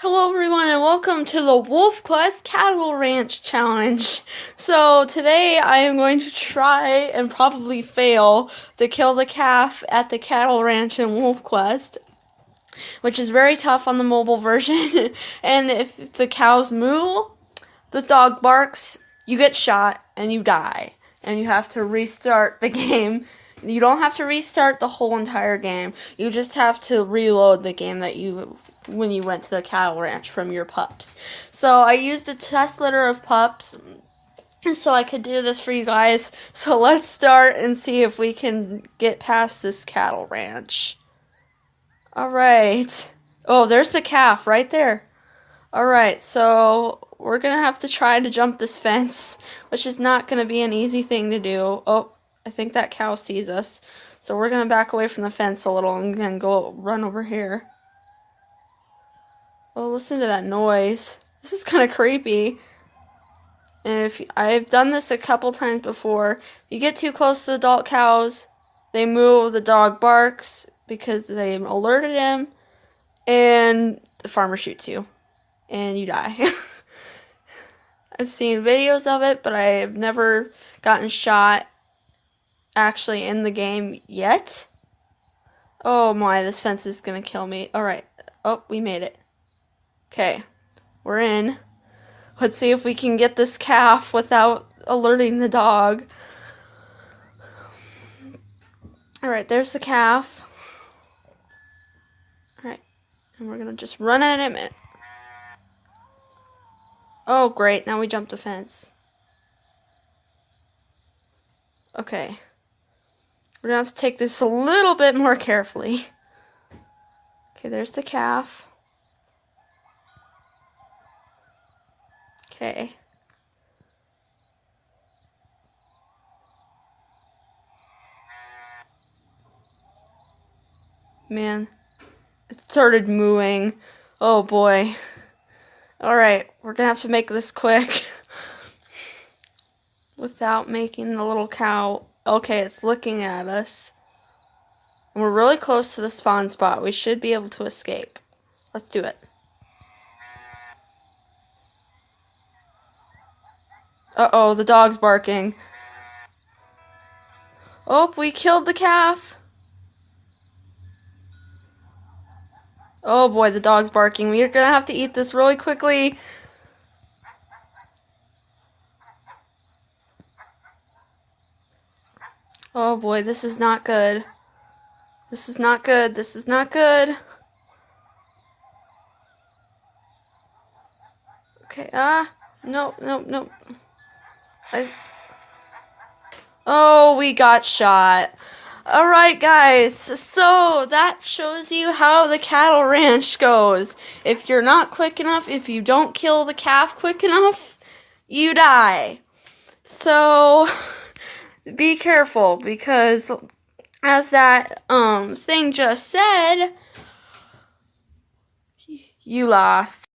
Hello everyone and welcome to the WolfQuest Cattle Ranch Challenge. So today I am going to try and probably fail to kill the calf at the cattle ranch in WolfQuest, which is very tough on the mobile version. And if the cows moo, the dog barks, you get shot and you die. And you have to restart the game. You don't have to restart the whole entire game. You just have to reload the game that when you went to the cattle ranch from your pups. So I used a test litter of pups so I could do this for you guys. So let's start and see if we can get past this cattle ranch. Alright. Oh, there's the calf right there. Alright, so we're going to have to try to jump this fence, which is not going to be an easy thing to do. Oh, I think that cow sees us. So we're going to back away from the fence a little and then go run over here. Oh, listen to that noise. This is kind of creepy. And if I've done this a couple times before, you get too close to adult cows, they move, the dog barks because they alerted him, and the farmer shoots you, and you die. I've seen videos of it, but I've never gotten shot actually in the game yet. Oh my, this fence is gonna kill me. Alright. Oh, we made it. Okay, we're in. Let's see if we can get this calf without alerting the dog. Alright, there's the calf. Alright, and we're gonna just run at him. Oh, great, now we jumped the fence. Okay. We're gonna have to take this a little bit more carefully. Okay, there's the calf. Okay. Man, it started mooing. Oh boy. Alright, we're gonna have to make this quick. Without making the little cow. Okay, it's looking at us. And we're really close to the spawn spot. We should be able to escape. Let's do it. Uh-oh, the dog's barking. Oh, we killed the calf. Oh boy, the dog's barking. We're gonna have to eat this really quickly. Oh boy, this is not good. This is not good. This is not good. Okay, nope. Oh, we got shot. Alright guys, so that shows you how the cattle ranch goes. If you're not quick enough, if you don't kill the calf quick enough, you die. So, be careful, because as that thing just said, you lost.